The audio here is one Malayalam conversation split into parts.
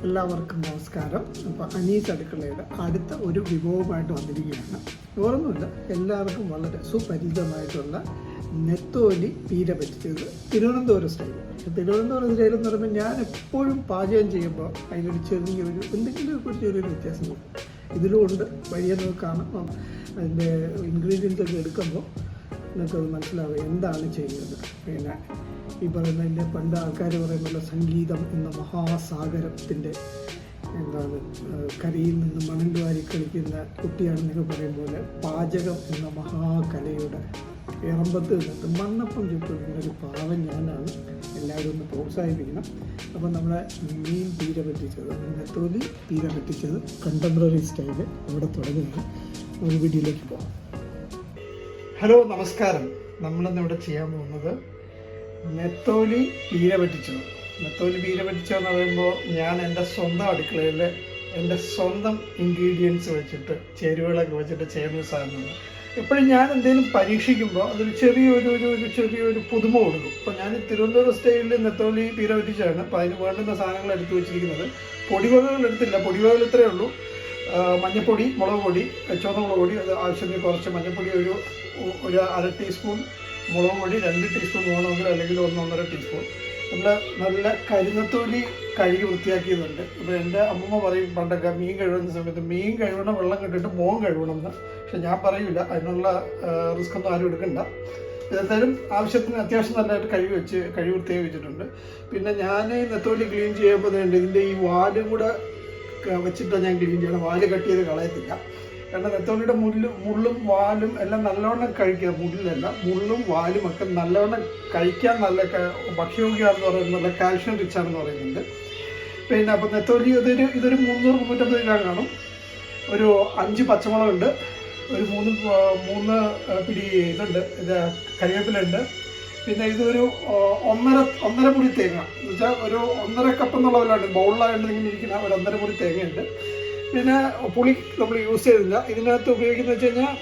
എല്ലാവർക്കും നമസ്കാരം. അപ്പോൾ അനീസ് അടുക്കളയുടെ അടുത്ത ഒരു വിഭവമായിട്ട് വന്നിരിക്കുകയാണ്. വേറൊന്നുമില്ല, എല്ലാവർക്കും വളരെ സുപരിചിതമായിട്ടുള്ള നെത്തോലി പീര പറ്റിച്ചത് തിരുവനന്തപുരം സ്റ്റൈൽ. തിരുവനന്തപുരം സ്റ്റൈൽ എന്ന് പറയുമ്പോൾ ഞാൻ എപ്പോഴും പാചകം ചെയ്യുമ്പോൾ അതിനൊരു എന്തെങ്കിലും ഒരു ചെറിയൊരു വ്യത്യാസം വരും. ഇതിലുകൊണ്ട് വഴിയെ നമുക്ക് കാണാം. അതിൻ്റെ ഇൻഗ്രീഡിയൻസ് ഒക്കെ എടുക്കുമ്പോൾ നിങ്ങൾക്കത് മനസ്സിലാവും എന്താണ് ചെയ്യുന്നത്. പിന്നെ ഈ പറയുന്നതിൻ്റെ പണ്ട് ആൾക്കാർ പറയുമ്പോൾ സംഗീതം എന്ന മഹാസാഗരത്തിൻ്റെ കരയിൽ നിന്ന് മണൽ വാരി കളിക്കുന്ന കുട്ടിയാണെന്നൊക്കെ പറയും പോലെ പാചകം എന്ന മഹാകലയുടെ ഇറമ്പത്ത് നിന്നിട്ട് മണ്ണപ്പം ചുറ്റുന്ന ഒരു പാവം ഞാനാണ്. എല്ലാവരും ഒന്ന് പ്രോത്സാഹിപ്പിക്കണം. അപ്പോൾ നമ്മളെ മീൻ പീര പറ്റിച്ചത്, നെത്തോലി പീര പറ്റിച്ചത് കണ്ടംപററി സ്റ്റൈല് അവിടെ തുടങ്ങുന്നത്. ഒരു വീഡിയോയിലേക്ക് പോകാം. ഹലോ, നമസ്കാരം. നമ്മളിന്ന് ഇവിടെ ചെയ്യാൻ പോകുന്നത് നെത്തോലി പീര പറ്റിച്ചത്. നെത്തോലി പീര പറ്റിച്ചതെന്ന് പറയുമ്പോൾ ഞാൻ എൻ്റെ സ്വന്തം അടുക്കളയിൽ എൻ്റെ സ്വന്തം ഇൻഗ്രീഡിയൻസ് വെച്ചിട്ട് ചേരുവകളൊക്കെ വെച്ചിട്ട് ചെയ്യുന്ന സാധനമാണ്. എപ്പോഴും ഞാൻ എന്തെങ്കിലും പരീക്ഷിക്കുമ്പോൾ അതൊരു ചെറിയൊരു പുതുമ കൊടുക്കും. ഇപ്പോൾ ഞാൻ തിരുവനന്തപുരം സ്റ്റൈലിൽ നെത്തോലി പീര പറ്റിച്ചാണ്. അപ്പോൾ അതിന് വേണ്ടുന്ന സാധനങ്ങൾ എടുത്തു വെച്ചിരിക്കുന്നത്. പൊടിവകകൾ എടുത്തില്ല, പൊടിവകകൾ ഇത്രയേ ഉള്ളൂ. മഞ്ഞൾപ്പൊടി, മുളക് പൊടി, ചുവന്ന മുളക് പൊടി, അത് ആവശ്യത്തിന് കുറച്ച് മഞ്ഞൾപ്പൊടി, ഒരു 1/2 ടീസ്പൂൺ, മുളക് പൊടി 2 ടീസ്പൂൺ വേണമെങ്കിൽ, അല്ലെങ്കിൽ 1-1.5 ടീസ്പൂൺ. നമ്മൾ നല്ല കരിനത്തോലി കഴുകി വൃത്തിയാക്കിയതുണ്ട്. അപ്പോൾ എൻ്റെ അമ്മൂമ്മ പറയും പണ്ടൊക്കെ മീൻ കഴുകുന്ന സമയത്ത് മീൻ കഴുകണം വെള്ളം കെട്ടിട്ട് മോൻ കഴുകണം എന്ന്. പക്ഷെ ഞാൻ പറയില്ല, അതിനുള്ള റിസ്ക് ഒന്നും ആരും എടുക്കണ്ട. ഏതായാലും ആവശ്യത്തിന് അത്യാവശ്യം നല്ലതായിട്ട് കഴുകി വൃത്തിയാക്കി വെച്ചിട്ടുണ്ട്. പിന്നെ ഞാൻ നെത്തോലി ക്ലീൻ ചെയ്യുമ്പോൾ ഇതിൻ്റെ ഈ വാലും കൂടെ വെച്ചിട്ട് ഞാൻ ക്ലീൻ ചെയ്യണം. വാല് കട്ട് ചെയ്ത് കളയത്തില്ല. കാരണം നെത്തോലിയുടെ മുള്ളും വാലും എല്ലാം നല്ലവണ്ണം കഴിക്കുക. മുള്ളിലല്ല, മുള്ളും വാലും ഒക്കെ നല്ലവണ്ണം കഴിക്കാൻ നല്ല ഭക്ഷ്യയോഗ്യമാണെന്ന് പറയുന്നത്, നല്ല കാൽഷ്യം റിച്ച് ആണെന്ന് പറയുന്നുണ്ട്. പിന്നെ അപ്പോൾ നെത്തോലി ഇതൊരു 300-350 ഗ്രാം കാണും. ഒരു 5 പച്ചമുളകുണ്ട്, ഒരു 3 പിടി ഇതുണ്ട്, കരിവേപ്പിലുണ്ട്. പിന്നെ ഇതൊരു 1.5 മുറി തേങ്ങ എന്ന് വെച്ചാൽ ഒരു 1.5 കപ്പ് എന്നുള്ളതിലാണ്, ബൗളിലായിട്ട് ഇങ്ങനെ ഇരിക്കുന്ന ഒരു 1.5 മുറി തേങ്ങയുണ്ട്. പിന്നെ പുളി നമ്മൾ യൂസ് ചെയ്തില്ല. ഇതിനകത്ത് ഉപയോഗിക്കുന്നത് വെച്ച് കഴിഞ്ഞാൽ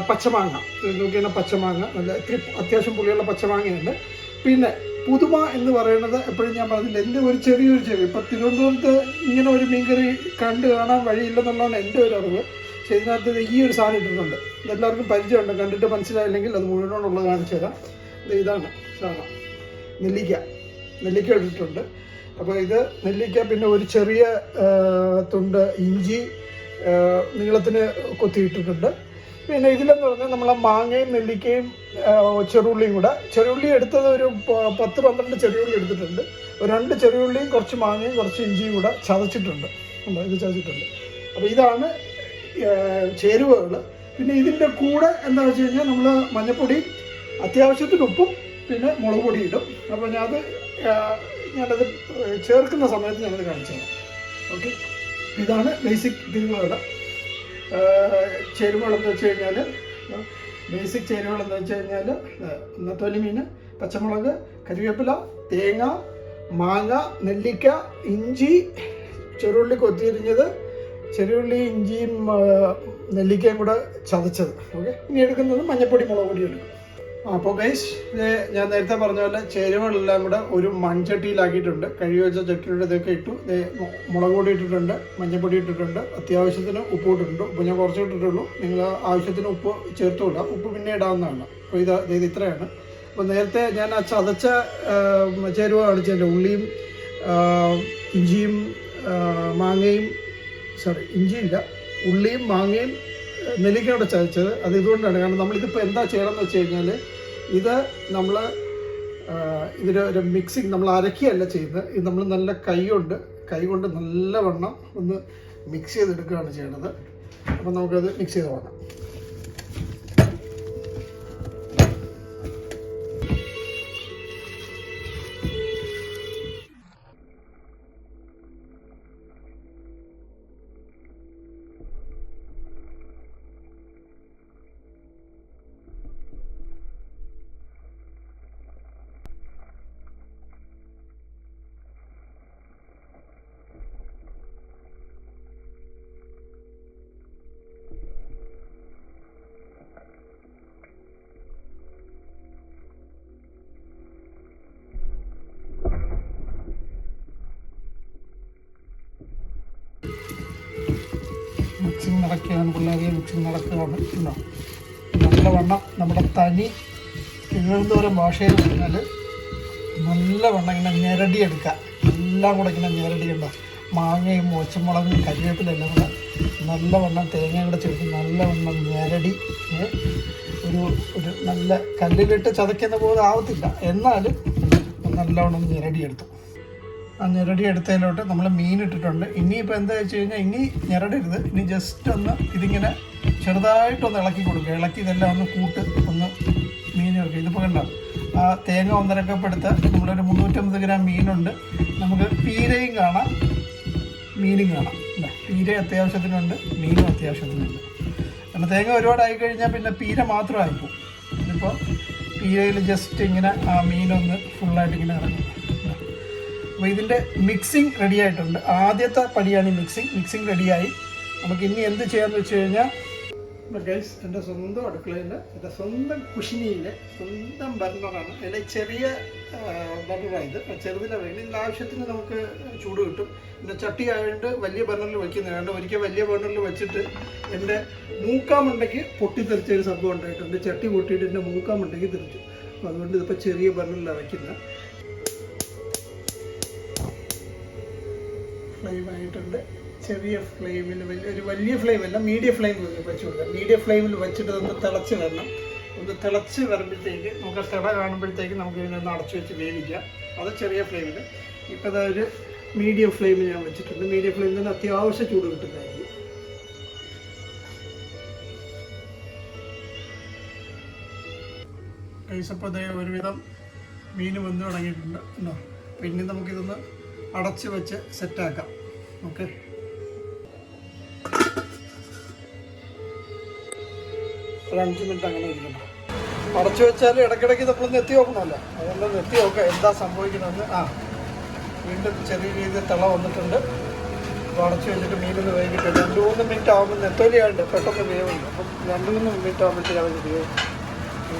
പച്ചമാങ്ങ, നോക്കിയാൽ പച്ചമാങ്ങ, നല്ല അത്യാവശ്യം പുളിയുള്ള പച്ചമാങ്ങയുണ്ട്. പിന്നെ പുതുമ എന്ന് പറയുന്നത് എപ്പോഴും ഞാൻ പറഞ്ഞില്ല, എൻ്റെ ഒരു ചെറിയൊരു ഇപ്പോൾ തിരുവനന്തപുരത്ത് ഇങ്ങനെ ഒരു മീൻകറി കാണാൻ വഴിയില്ലെന്നുള്ളതാണ് എൻ്റെ ഒരു അറിവ്. പക്ഷേ ഇതിനകത്ത് ഈ ഒരു സാധനം ഇട്ടിട്ടുണ്ട്. ഇതെല്ലാവർക്കും പരിചയമുണ്ട്. കണ്ടിട്ട് മനസ്സിലായില്ലെങ്കിൽ അത് മുഴുവനോടുള്ളത് കാണിച്ചു തരാം. ഇതാണ് സാധനം, നെല്ലിക്ക ഇട്ടിട്ടുണ്ട്. അപ്പോൾ ഇത് നെല്ലിക്ക, പിന്നെ ഒരു ചെറിയ തുണ്ട് ഇഞ്ചി നീളത്തിന് കൊത്തിയിട്ടിട്ടുണ്ട്. പിന്നെ ഇതിലെന്ന് പറഞ്ഞാൽ നമ്മളെ മാങ്ങയും നെല്ലിക്കയും ചെറുള്ളിയും കൂടെ, ചെറുള്ളി എടുത്തത് ഒരു 10-12 ചെറിയുള്ളി എടുത്തിട്ടുണ്ട്. ഒരു 2 ചെറിയുള്ളിയും കുറച്ച് മാങ്ങയും കുറച്ച് ഇഞ്ചിയും കൂടെ ചതച്ചിട്ടുണ്ട്. ഇത് ചതച്ചിട്ടുണ്ട്. അപ്പോൾ ഇതാണ് ചേരുവകൾ. പിന്നെ ഇതിൻ്റെ കൂടെ എന്താ വെച്ച് കഴിഞ്ഞാൽ നമ്മൾ മഞ്ഞൾപ്പൊടി, അത്യാവശ്യത്തിന് ഉപ്പും, പിന്നെ മുളക് പൊടി ഇടും. അപ്പോൾ ഞാനത് ചേർക്കുന്ന സമയത്ത് ഞാനത് കാണിച്ചു തരാം. ഓക്കെ, ഇതാണ് ബേസിക് ചേരുവകൾ. ചേരുവകളെന്ന് വെച്ച് കഴിഞ്ഞാൽ ബേസിക് ചേരുവകളെന്ന് വെച്ച് കഴിഞ്ഞാൽ നെത്തോലി മീൻ, പച്ചമുളക്, കരിവേപ്പില, തേങ്ങ, മാങ്ങ, നെല്ലിക്ക, ഇഞ്ചി, ചെറുള്ളി കൊത്തിയിരിഞ്ഞത്, ചെറിയുള്ളി, ഇഞ്ചിയും നെല്ലിക്കയും കൂടെ ചതച്ചത്. ഓക്കെ, ഇനി എടുക്കുന്നത് മഞ്ഞൾപ്പൊടി, മുളക് പൊടി എടുക്കും. അപ്പോൾ ഗൈസ്, ഞാൻ നേരത്തെ പറഞ്ഞ പോലെ ചേരുവകളെല്ലാം കൂടെ ഒരു മൺചട്ടിയിലാക്കിയിട്ടുണ്ട്. കഴുകി വെച്ച ചട്ടിയുടെ ഇതൊക്കെ ഇട്ടു. മുളക് പൊടി ഇട്ടിട്ടുണ്ട്, മഞ്ഞൾപ്പൊടി ഇട്ടിട്ടുണ്ട്, അത്യാവശ്യത്തിന് ഉപ്പ് ഇട്ടിട്ടുണ്ട്. ഉപ്പ് ഞാൻ കുറച്ച് ഇട്ടിട്ടുള്ളൂ. നിങ്ങൾ ആവശ്യത്തിന് ഉപ്പ് ചേർത്തുകൊണ്ടാം, ഉപ്പ് പിന്നെ ഇടാവുന്നതാണ്. അപ്പോൾ ഇത് ഇത്രയാണ്. അപ്പോൾ നേരത്തെ ഞാൻ ആ ചതച്ച ചേരുവ കാണിച്ചതിൻ്റെ ഉള്ളിയും ഇഞ്ചിയും മാങ്ങയും, ഇഞ്ചിയില്ല, ഉള്ളിയും മാങ്ങയും നെല്ലിക്കയോടെ ചതച്ചത്. അത് ഇതുകൊണ്ടാണ്. കാരണം നമ്മളിതിപ്പോൾ എന്താ ചെയ്യണമെന്ന് വെച്ച് കഴിഞ്ഞാൽ, ഇത് നമ്മൾ ഇതിലൊരു മിക്സിങ് നമ്മൾ അരക്കുകയല്ല ചെയ്യുന്നത്. ഇത് നമ്മൾ നല്ല കൈ കൊണ്ട് നല്ലവണ്ണം ഒന്ന് മിക്സ് ചെയ്തെടുക്കുകയാണ് ചെയ്യണത്. അപ്പോൾ നമുക്കത് മിക്സ് ചെയ്ത് പോകാം. മിക്സിങ് നടക്കുകയാണ്, പിള്ളേരെ മിക്സിങ് നടക്കുകയാണ്. ഉണ്ടോ നല്ലവണ്ണം നമ്മുടെ തനി തിരുവനന്തപുരം ഭാഷയിൽ പറഞ്ഞാൽ നല്ലവണ്ണം ഇങ്ങനെ ഞെരടിയെടുക്കുക. എല്ലാം കൂടെ ഇങ്ങനെ ഞെരടിയുണ്ടോ, മാങ്ങയും മോച്ചമുളകും കരിവേപ്പിലെല്ലാം കൂടെ നല്ലവണ്ണം തേങ്ങ കൂടെ ചേർത്ത് നല്ലവണ്ണം ഞെരടി ഒരു നല്ല കല്ലിലിട്ട് ചതയ്ക്കുന്ന പോലെ ആവത്തില്ല, എന്നാലും നല്ലവണ്ണം ഞെരടിയെടുത്തു. ആ ഞെരടി എടുത്തതിലോട്ട് നമ്മൾ മീൻ ഇട്ടിട്ടുണ്ട്. ഇനിയിപ്പോൾ എന്താ വെച്ച് കഴിഞ്ഞാൽ ഇനി ഞെരടരുത്, ഇനി ജസ്റ്റ് ഒന്ന് ഇതിങ്ങനെ ചെറുതായിട്ടൊന്ന് ഇളക്കി കൊടുക്കുക. ഇളക്കി ഇതെല്ലാം ഒന്ന് ഒന്ന് മീൻ ഇറക്കുക. ഇതിപ്പോൾ കണ്ടോ ആ തേങ്ങ 1.5 കപ്പ് എടുത്ത് നമ്മളൊരു 350 ഗ്രാം മീനുണ്ട്. നമുക്ക് പീരയും കാണാം മീനും കാണാം. പീര അത്യാവശ്യത്തിനുണ്ട്, മീനും അത്യാവശ്യത്തിനുണ്ട്. കാരണം തേങ്ങ ഒരുപാടായി കഴിഞ്ഞാൽ പിന്നെ പീര മാത്രമായിപ്പോവും. ഇതിപ്പോൾ പീരയിൽ ജസ്റ്റ് ഇങ്ങനെ ആ മീനൊന്ന് ഫുള്ളായിട്ട് ഇങ്ങനെ ഇറങ്ങും. അപ്പോൾ ഇതിൻ്റെ മിക്സിങ് റെഡി ആയിട്ടുണ്ട്. ആദ്യത്തെ പടിയാണ് ഈ മിക്സിങ് റെഡിയായി. നമുക്ക് ഇനി എന്ത് ചെയ്യാമെന്ന് വെച്ച് കഴിഞ്ഞാൽ ഗൈസ്, എൻ്റെ സ്വന്തം അടുക്കളയിൽ എൻ്റെ സ്വന്തം കുഷിനിയിൽ സ്വന്തം ബർണറാണ്. അതിലെ ചെറിയ ബർണറായത്, ചെറുതിലെ വേണ്ടി ഇതിൻ്റെ ആവശ്യത്തിന് നമുക്ക് ചൂട് കിട്ടും. പിന്നെ ചട്ടി ആയതുകൊണ്ട് വലിയ ബർണറിൽ വയ്ക്കുന്നതുകൊണ്ട് ഒരിക്കൽ വലിയ ബർണറിൽ വെച്ചിട്ട് എൻ്റെ മൂക്കാമുണ്ടയ്ക്ക് പൊട്ടിത്തെറിച്ചൊരു സംഭവം ഉണ്ടായിട്ടുണ്ട്. ചട്ടി പൊട്ടിയിട്ട് എൻ്റെ മൂക്കാമുണ്ടയ്ക്ക് തെറിച്ചു. അപ്പോൾ അതുകൊണ്ട് ഇതിപ്പോൾ ചെറിയ ബർണറിലാണ് വയ്ക്കുന്നത്. ഫ്ലെയിമായിട്ടുണ്ട്. ചെറിയ ഫ്ലെയിമിൽ വലിയ ഫ്ലെയിമല്ല, മീഡിയം ഫ്ലെയിം വെച്ച് കൊടുക്കുക. മീഡിയം ഫ്ലെയിമിൽ വെച്ചിട്ട് ഒന്ന് തിളച്ച് വരണം. ഒന്ന് തിളച്ച് വരുമ്പോഴത്തേക്ക് നമുക്ക് തിള കാണുമ്പോഴത്തേക്ക് നമുക്ക് ഇതിനൊന്ന് അടച്ചു വെച്ച് വേവിക്കാം. അത് ചെറിയ ഫ്ലെയിമിൽ. ഇപ്പോൾ അതൊരു മീഡിയം ഫ്ലെയിമിൽ ഞാൻ വെച്ചിട്ടുണ്ട്. മീഡിയം ഫ്ലെയിമിൽ നിന്ന് അത്യാവശ്യം ചൂട് കിട്ടുന്നതായിരിക്കും. കഴിച്ചപ്പോൾ അതേ ഒരുവിധം മീൻ വന്ന് തുടങ്ങിയിട്ടുണ്ട് ഉണ്ടോ. പിന്നെ നമുക്കിതൊന്ന് അടച്ച് വെച്ച് സെറ്റാക്കാം. ഓക്കെ, ഒരു 5 മിനിറ്റ് അങ്ങനെ ഇരിക്കണം. അടച്ചു വെച്ചാൽ ഇടയ്ക്കിടയ്ക്ക് നമ്മളൊന്ന് എത്തി നോക്കണമല്ലോ, അതുകൊണ്ട് എത്തി നോക്കാം എന്താ സംഭവിക്കുന്നതെന്ന്. വീണ്ടും ചെറിയ രീതിയിൽ തിള വന്നിട്ടുണ്ട്. അപ്പോൾ അടച്ചു വെച്ചിട്ട് മീനൊന്ന് വേവിട്ട് 2-3 മിനിറ്റ് ആകുമ്പോൾ നെത്തോലിയായിട്ട് പെട്ടെന്ന് വേവുണ്ട്. അപ്പം 2-3 മിനിറ്റ് ആകുമ്പോഴത്തേക്ക് അത് വേവും.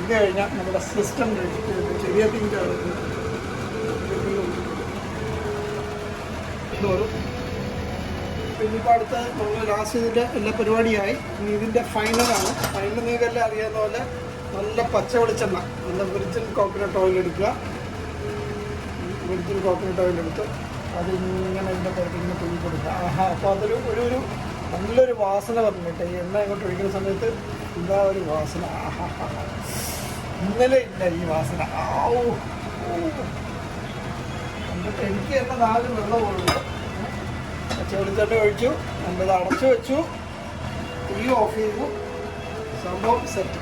ഇത് കഴിഞ്ഞാൽ നമ്മുടെ സിസ്റ്റം ചെറിയ തീറ്റാണ് വരും. പിന്നിപ്പോൾ അടുത്ത നമ്മൾ ലാസ്റ്റ് ഇതിൻ്റെ എല്ലാ പരിപാടിയായി. ഇനി ഇതിൻ്റെ ഫൈനലാണ്. ഫൈനൽ നിങ്ങൾക്കെല്ലാം അറിയാവുന്ന പോലെ നല്ല പച്ച വെളിച്ചെണ്ണ, നല്ല വെർജിൻ കോക്കനട്ട് ഓയിൽ എടുക്കുക. വെർജിൻ കോക്കനട്ട് ഓയിൽ എടുത്ത് അതിങ്ങനെ ഇതിൻ്റെ പുറത്ത് ഇങ്ങനെ തുണി കൊടുക്കുക. അപ്പോൾ അതൊരു ഒരു നല്ലൊരു വാസന പറഞ്ഞിട്ട് ഈ എണ്ണ ഇങ്ങോട്ട് ഒഴിക്കുന്ന സമയത്ത് എന്താ ഒരു വാസന. ഇന്നലെ ഇല്ല ഈ വാസന. എന്നിട്ട് എനിക്ക് തന്നെ 4 വെള്ളം കൊള്ളുന്നു. പച്ച വെളിച്ചെണ്ണ ഒഴിച്ചു, നമ്മളിത് അടച്ചു വെച്ചു, തീ ഓഫ് ചെയ്തു, സംഭവം സെറ്റ്.